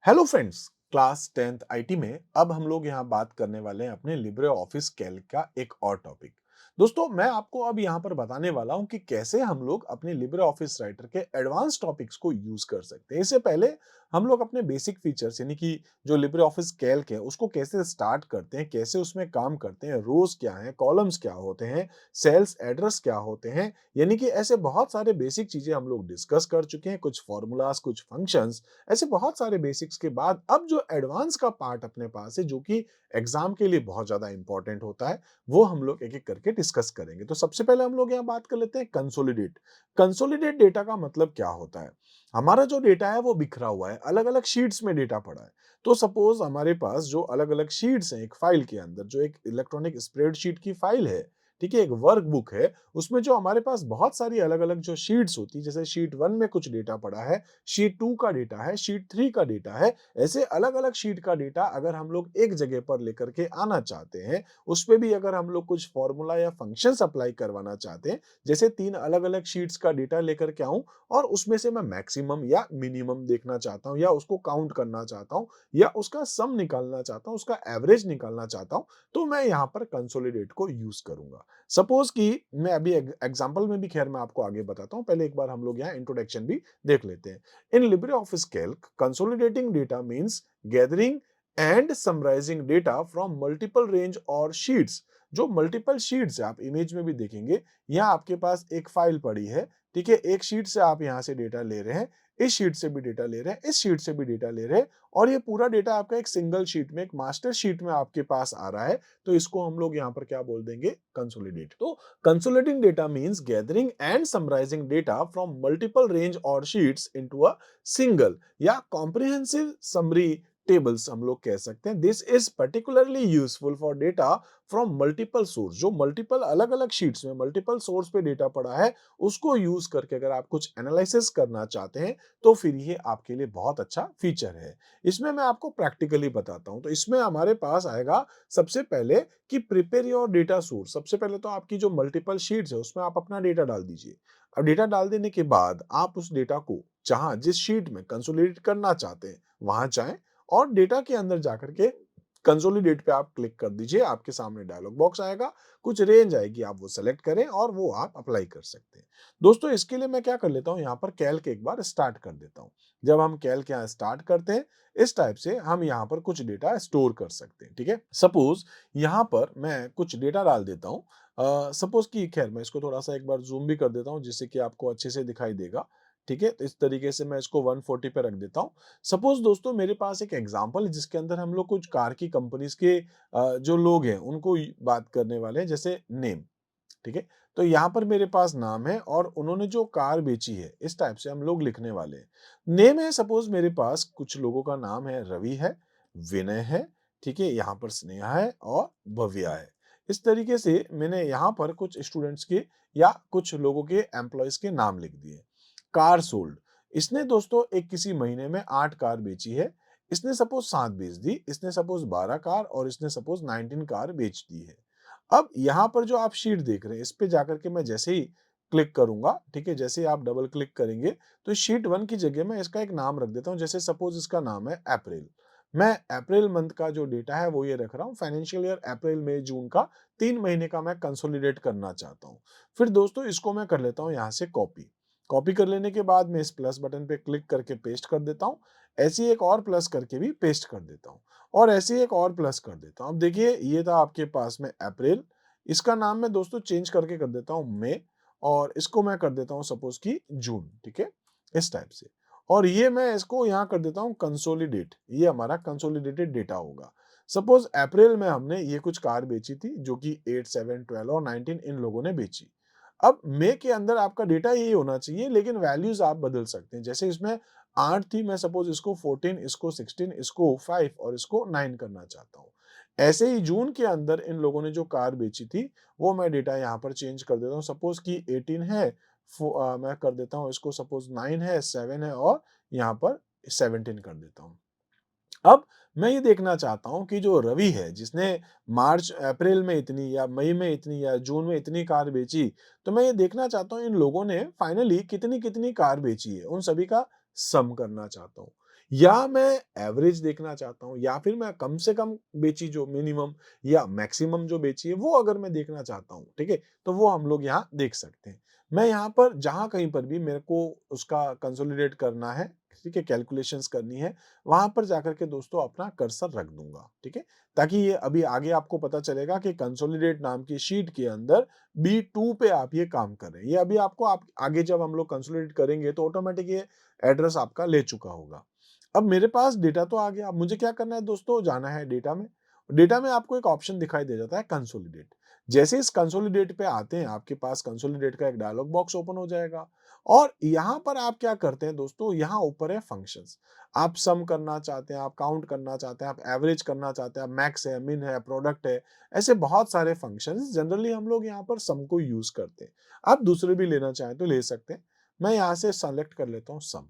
Hello friends. Class 10th IT में अब हम लोग यहाँ बात करने वाले हैं अपने लिब्रे ऑफिस कैल्क का एक और टॉपिक। दोस्तों मैं आपको अब यहाँ पर बताने वाला हूँ कि कैसे हम लोग अपने लिब्रे ऑफिस राइटर के एडवांस टॉपिक्स को यूज कर सकते हैं। इससे पहले हम लोग अपने बेसिक फीचर्स यानी कि जो लिब्रे ऑफिस कैल्क है उसको कैसे स्टार्ट करते हैं, कैसे उसमें काम करते हैं, रोज क्या है, कॉलम्स क्या होते हैं, सेल्स एड्रेस क्या होते हैं, यानी कि ऐसे बहुत सारे बेसिक चीजें हम लोग डिस्कस कर चुके हैं। कुछ फॉर्मूलाज, कुछ फंक्शंस, ऐसे बहुत सारे बेसिक्स के बाद अब जो एडवांस का पार्ट अपने पास है जो कि एग्जाम के लिए बहुत ज्यादा इंपॉर्टेंट होता है, वो हम लोग एक एक करके डिस्कस करेंगे। तो सबसे पहले हम लोग यहाँ बात कर लेते हैं कंसोलिडेट। कंसोलिडेट डेटा का मतलब क्या होता है? हमारा जो डेटा है वो बिखरा हुआ है, अलग अलग शीट्स में डेटा पड़ा है। तो सपोज हमारे पास जो अलग अलग शीट्स हैं एक फाइल के अंदर, जो एक इलेक्ट्रॉनिक स्प्रेडशीट की फाइल है, ठीक है, एक वर्कबुक है, उसमें जो हमारे पास बहुत सारी अलग अलग जो शीट्स होती है, जैसे शीट 1 में कुछ डेटा पड़ा है, शीट 2 का डेटा है, शीट 3 का डेटा है। ऐसे अलग-अलग शीट का डेटा अगर हम लोग एक जगह पर लेकर के आना चाहते हैं, उसपे भी अगर हम लोग कुछ फॉर्मूला या फंक्शंस अप्लाई करवाना चाहते हैं, जैसे 3 अलग-अलग शीट्स का डेटा लेकर के आऊँ और उसमें से मैं मैक्सिमम या मिनिमम देखना चाहता हूँ या उसको काउंट करना चाहता हूँ या उसका सम निकालना चाहता हूँ, उसका एवरेज निकालना चाहता हूँ, तो मैं यहाँ पर कंसोलिडेट को यूज़ करूँगा। सपोज़ कि मैं अभी एग्जांपल में भी खैर मैं आपको आगे बताता हूँ, पहले एक बार हम लोग यहाँ इंट्रोडक्शन भी देख लेते हैं। In LibreOffice Calc, consolidating data means gathering and summarizing data from multiple range और sheets। जो मल्टीपल शीट्स है, आप इमेज में भी देखेंगे, यहाँ आपके पास एक फाइल पड़ी है, ठीक है, एक शीट से आप यहाँ से डेटा ले रहे हैं, इस शीट से भी डेटा ले रहे हैं, इस शीट से भी डेटा ले रहे हैं, और ये पूरा डेटा आपका एक सिंगल शीट में, एक मास्टर शीट में आपके पास आ रहा है। तो इसको हम लोग यहाँ पर क्या बोल देंगे? कंसोलिडेट। तो consolidating data means gathering and summarizing data from multiple range or sheets into a single या comprehensive summary tables हम लोग कह सकते हैं। This is particularly useful for data from multiple source। जो multiple अलग अलग शीट्स में multiple source पे डेटा पड़ा है, उसको यूज करके अगर आप कुछ एनालिसिस करना चाहते हैं तो फिर ये आपके लिए बहुत अच्छा फीचर है। इसमें मैं आपको प्रैक्टिकली बताता हूं। तो इसमें हमारे पास आएगा सबसे पहले कि प्रिपेयर योर डेटा सोर्स। सबसे पहले तो आपकी जो मल्टीपल शीट्स है उसमें आप अपना डेटा डाल दीजिए। अब डेटा डाल देने के बाद आप उस डेटा को जहां जिस शीट में कंसोलिडेट करना चाहते हैं वहां जाएं और डेटा के अंदर जाकर के कंसोलिडेट पे आप क्लिक कर दीजिए। आपके सामने डायलॉग बॉक्स आएगा, कुछ रेंज आएगी, आप वो सेलेक्ट करें और वो आप अप्लाई कर सकते हैं। दोस्तों इसके लिए मैं क्या कर लेता हूं, यहाँ पर कैल्क एक बार स्टार्ट कर देता हूं। जब हम कैल्क यहाँ स्टार्ट करते हैं, इस टाइप से हम यहाँ पर कुछ डेटा स्टोर कर सकते हैं। ठीक है, सपोज यहाँ पर मैं कुछ डेटा डाल देता हूँ। सपोज कि खैर मैं इसको थोड़ा सा एक बार जूम भी कर देता हूँ जिससे कि आपको अच्छे से दिखाई देगा। ठीक है, तो इस तरीके से मैं इसको 140 पे रख देता हूँ। सपोज दोस्तों मेरे पास एक एग्जांपल है जिसके अंदर हम लोग कुछ कार की कंपनीज के जो लोग हैं उनको बात करने वाले हैं, जैसे नेम। ठीक है, तो यहाँ पर मेरे पास नाम है और उन्होंने जो कार बेची है, इस टाइप से हम लोग लिखने वाले हैं। नेम है, सपोज मेरे पास कुछ लोगों का नाम है, रवि है, विनय है, ठीक है, यहाँ पर स्नेहा है और भव्या है। इस तरीके से मैंने यहाँ पर कुछ स्टूडेंट्स के या कुछ लोगों के एम्प्लॉयज के नाम लिख दिए। कार सोल्ड, इसने दोस्तों एक किसी महीने में 8 कार बेची है। इसने सपोज 7 बेच दी, इसने सपोज 12 कार और इसने सपोज 19 कार बेच दी है। अब यहाँ पर जो आप शीट देख रहे हैं, इस पे जाकर के मैं जैसे ही क्लिक करूंगा, ठीक है, जैसे ही आप डबल क्लिक करेंगे तो शीट 1 की जगह मैं इसका एक नाम रख देता हूं। जैसे सपोज इसका नाम है अप्रैल। मैं अप्रैल मंथ का जो डेटा है वो ये रख रहा हूँ, फाइनेंशियल ईयर अप्रैल मई जून का 3 महीने का मैं कंसोलिडेट करना चाहता हूँ। फिर दोस्तों इसको मैं कर लेता हूँ यहाँ से कॉपी। कॉपी कर लेने के बाद मैं इस प्लस बटन पे क्लिक करके पेस्ट कर देता हूँ। ऐसे ही एक और प्लस करके भी पेस्ट कर देता हूँ और ऐसे ही एक और प्लस कर देता हूँ। अब देखिए ये था आपके पास में अप्रैल, इसका नाम मैं दोस्तों चेंज करके कर देता हूँ मई और इसको मैं कर देता हूँ सपोज कि जून। ठीक है, इस टाइप से। और ये मैं इसको यहाँ कर देता हूँ कंसोलिडेट, ये हमारा कंसोलिडेटेड डेटा होगा। सपोज अप्रैल में हमने ये कुछ कार बेची थी जो कि 8, 7, 12 और 19 इन लोगों ने बेची। अब मई के अंदर आपका डेटा यही होना चाहिए, लेकिन वैल्यूज आप बदल सकते हैं। जैसे इसमें 8 थी, मैं सपोज इसको 14, इसको 16, इसको 5 और इसको 9 करना चाहता हूँ। ऐसे ही जून के अंदर इन लोगों ने जो कार बेची थी वो मैं डेटा यहाँ पर चेंज कर देता हूँ। सपोज कि 18 है, मैं कर देता हूँ इसको सपोज 9 है, 7 है और यहाँ पर 17 कर देता हूँ। अब मैं ये देखना चाहता हूँ कि जो रवि है जिसने मार्च अप्रैल में इतनी या मई में इतनी या जून में इतनी कार बेची, तो मैं ये देखना चाहता हूँ इन लोगों ने फाइनली कितनी कितनी कार बेची है, उन सभी का सम करना चाहता हूँ। या मैं एवरेज देखना चाहता हूँ या फिर मैं कम से कम बेची जो मिनिमम या मैक्सिमम जो बेची है वो अगर मैं देखना चाहता हूँ, ठीक है? तो वो हम लोग यहाँ देख सकते हैं। मैं यहाँ पर जहाँ कहीं पर भी मेरे को उसका कंसोलिडेट करना है, ठीक है? कैलकुलेशंस करनी है, वहाँ पर जाकर के दोस्तों अपना कर्सर रख दूँगा, ठीक है? ताकि ये अभी आगे आपको पता चलेगा कि कंसोलिडेट नाम की शीट के अंदर B2 पे आप ये काम कर रहे हैं। ये अभी आपको आप आगे जब हम लोग कंसोलिडेट करेंगे तो ऑटोमेटिक ये एड्रेस आपका ले चुका होगा। अब मेरे पास डेटा तो आ गया, अब मुझे क्या करना है दोस्तों, जाना है डेटा में। डेटा में आपको एक ऑप्शन दिखाई दे जाता है कंसोलिडेट। जैसे इस कंसोलिडेट पे आते हैं, आपके पास कंसोलिडेट का एक डायलॉग बॉक्स ओपन हो जाएगा और यहाँ पर आप क्या करते हैं दोस्तों, यहाँ ऊपर है फंक्शंस। आप सम करना चाहते हैं, आप काउंट करना चाहते हैं, आप एवरेज करना चाहते हैं, आप मैक्स है, मिन है, प्रोडक्ट है, ऐसे बहुत सारे फंक्शंस। जनरली हम लोग यहाँ पर सम को यूज़ करते हैं। आप दूसरे भी लेना चाहें तो ले सकते हैं। मैं यहाँ से सेलेक्ट कर लेता हूँ सम।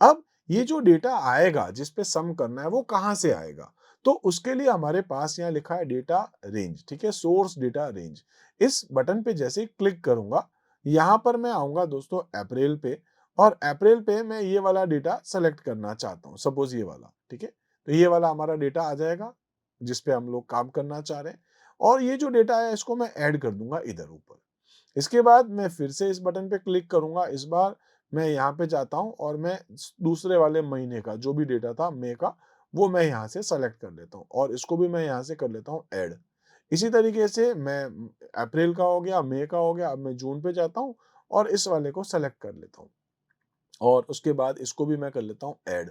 अब ये जो डेटा आएगा जिस पे सम करना है वो कहाँ से आएगा? तो उसके लिए हमारे पास यहाँ लिखा है डेटा रेंज, ठीक है? Source data range. इस बटन पे जैसे ही क्लिक करूँगा, यहाँ पर मैं आऊँगा दोस्तों अप्रैल पे और अप्रैल पे मैं ये वाला डेटा सेलेक्ट करना चाहता हूँ, सपोज़ ये वाला, ठीक है? तो ये वाला हमारा डेटा आ जाएगा, जिस पे हम लोग काम करना चाह रहे हैं और ये जो डेटा है इसको मैं ऐड कर दूँगा इधर ऊपर। इसके बाद मैं फिर से इस बटन पे क्लिक करूँगा, इस बार मैं यहाँ पे जाता हूँ और मैं दूसरे वाले महीने का जो भी डेटा था मई का, वो मैं यहाँ से सेलेक्ट कर लेता हूँ और इसको भी मैं यहाँ से कर लेता हूँ ऐड। इसी तरीके से मैं अप्रैल का हो गया, मई का हो गया, अब मैं जून पे जाता हूँ और इस वाले को सेलेक्ट कर लेता हूँ और उसके बाद इसको भी मैं कर लेता हूँ ऐड।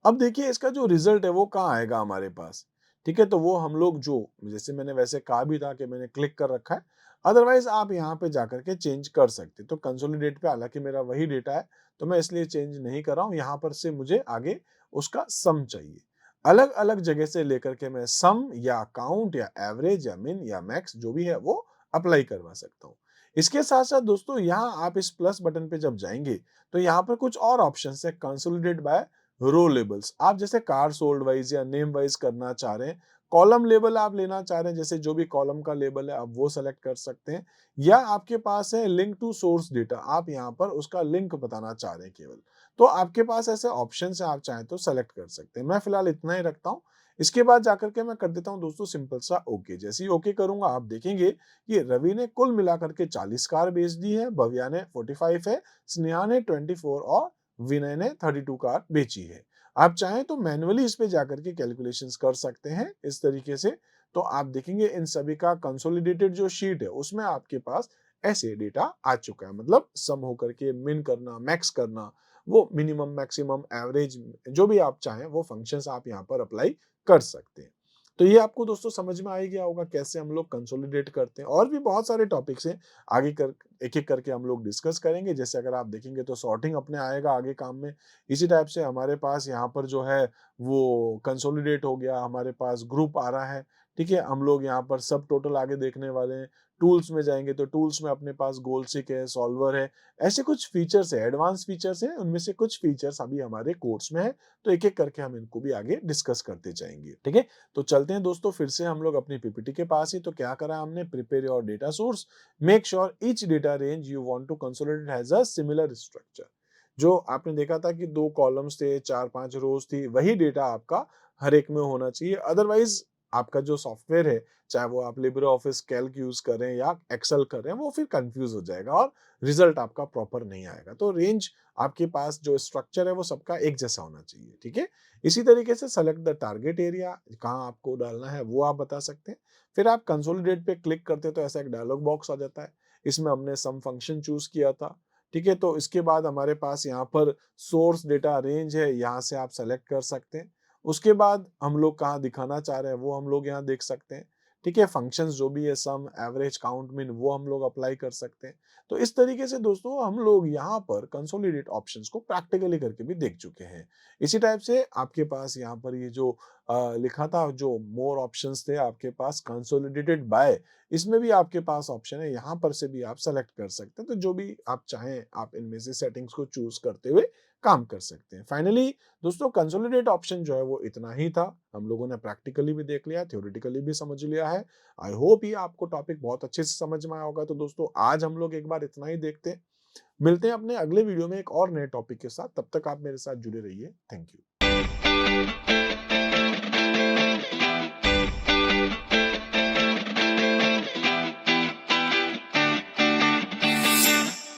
अब देखिए इसका जो रिज़ल्ट है वो कहाँ आएगा हमारे पास, ठीक है? तो वो हम लोग जो जैसे मैंने वैसे कहा भी था कि मैंने क्लिक कर रखा है, अदरवाइज़ आप यहाँ पे जाकर के चेंज कर सकते हैं। तो कंसोलिडेट पे हालाँकि मेरा वही डेटा है, तो मैं इसलिए चेंज नहीं कर रहा हूँ, यहाँ पर से मुझे आगे उसका सम चाहिए। अलग-अलग जगह से लेकर के मैं सम या काउंट या एवरेज या मिन या मैक्स जो भी है वो अप्लाई करवा सकता हूँ। इसके साथ-साथ दोस्तों यहाँ आप इस प्लस बटन पे जब जाएँगे, तो यहाँ पर कुछ और ऑप्शंस है कंसोलिडेट बाय रो लेबल्स। आप जैसे कार सोल्ड वाइज़ या नेम वाइज़ करना चाह रहे हैं, कॉलम लेबल आप लेना चाह रहे हैं, जैसे जो भी कॉलम का लेबल है आप वो सेलेक्ट कर सकते हैं या आपके पास है लिंक टू सोर्स डेटा, आप यहाँ पर उसका लिंक बताना चाह रहे हैं केवल। तो आपके पास ऐसे ऑप्शंस हैं, आप चाहें तो सेलेक्ट कर सकते हैं। मैं फिलहाल इतना ही रखता हूँ। इसके बाद जाकर के मैं कर देता हूँ दोस्तों सिंपल सा ओके। जैसे ही ओके करूँगा आप देखेंगे कि रवि ने कुल मिलाकर के 40 कार बेच दी है, भव्या ने 45 है, स्नेहा ने 24 और विनय ने 32 कार बेची है। आप चाहें तो मैन्युअली इस पे जाकर के कैलकुलेशंस कर सकते हैं इस तरीके से। तो आप देखेंगे इन सभी का कंसोलिडेटेड जो शीट है उसमें आपके पास ऐसे डेटा आ चुका है। मतलब सम होकर के मिन करना, मैक्स करना, वो मिनिमम, मैक्सिमम, एवरेज जो भी आप चाहें वो फंक्शंस आप यहाँ पर अप्लाई कर सकते हैं। तो ये आपको दोस्तों समझ में आ ही गया होगा कैसे हम लोग कंसोलिडेट करते हैं। और भी बहुत सारे टॉपिक्स हैं, आगे कर एक-एक करके हम लोग डिस्कस करेंगे। जैसे अगर आप देखेंगे तो सॉर्टिंग अपने आएगा आगे काम में। इसी टाइप से हमारे पास यहाँ पर जो है वो कंसोलिडेट हो गया, हमारे पास ग्रुप आ रहा है, ठीक है? हम लोग यहाँ पर सब टोटल आगे देखने वाले हैं। टूल्स में जाएँगे तो टूल्स में अपने पास गोलसीक है, सॉल्वर है, ऐसे कुछ फीचर्स हैं, एडवांस फीचर्स हैं, उनमें से कुछ फीचर्स अभी हमारे कोर्स में है, तो एक-एक करके हम इनको भी आगे डिस्कस करते जाएँगे, ठीक है? तो चलते हैं दोस्तों फिर से हम लोग अपनी पीपीटी के पास ही। तो क्या करा हमने, prepare your data source, make sure each data range you want to consolidate has a similar structure. जो आपने देखा था कि 2 कॉलम्स थे, 4-5 रोज़ थी, वही डेटा आपका हर एक में होना चाहिए। अदरवाइज़ आपका जो सॉफ्टवेयर है, चाहे वो आप लिब्रे ऑफिस कैल्क यूज़ कर रहे हैं या एक्सेल कर रहे हैं, वो फिर कन्फ्यूज़ हो जाएगा और रिज़ल्ट आपका प्रॉपर नहीं आएगा। तो रेंज आपके पास जो स्ट्रक्चर है वो सबका एक जैसा होना चाहिए, ठीक है? इसी तरीके से सेलेक्ट द टारगेट एरिया, कहाँ आपको डालना है वो आप बता सकते हैं। फिर आप कंसोलिडेट पे क्लिक करते हैं तो ऐसा एक डायलॉग बॉक्स आ जाता है। इसमें हमने सम फंक्शन चूज़ किया था, ठीक है? तो इसके बाद हमारे पास यहाँ पर सोर्स डेटा रेंज है, यहाँ से आप सेलेक्ट कर सकते हैं। उसके बाद हम लोग कहाँ दिखाना चाह रहे हैं वो हम लोग यहाँ देख सकते हैं, ठीक है? फंक्शंस जो भी है सम, एवरेज, काउंट, मिन वो हम लोग अप्लाई कर सकते हैं। तो इस तरीके से दोस्तों हम लोग यहाँ पर कंसोलिडेट ऑप्शंस को प्रैक्टिकली करके भी देख चुके हैं। इसी टाइप से आपके पास यहाँ पर ये जो लिखा था, जो मोर ऑप्शंस थे आपके पास कंसोलिडेटेड बाय, इसमें भी आपके पास ऑप्शन है, यहाँ पर से भी आप सेलेक्ट कर सकते हैं। तो जो भी आप चाहें आप इनमें से सेटिंग्स को चूज़ करते हुए काम कर सकते हैं। फाइनली दोस्तों कंसोलिडेट ऑप्शन जो है वो इतना ही था। हम लोगों ने प्रैक्टिकली भी देख लिया, थ्योरेटिकली भी समझ लिया है। आई होप ये आपको टॉपिक बहुत अच्छे से समझ में आया होगा। तो दोस्तों आज हम लोग एक बार इतना ही देखते हैं। मिलते हैं अपने अगले वीडियो में एक और नए टॉपिक के साथ। तब तक आप मेरे साथ जुड़े रहिए। Thank you.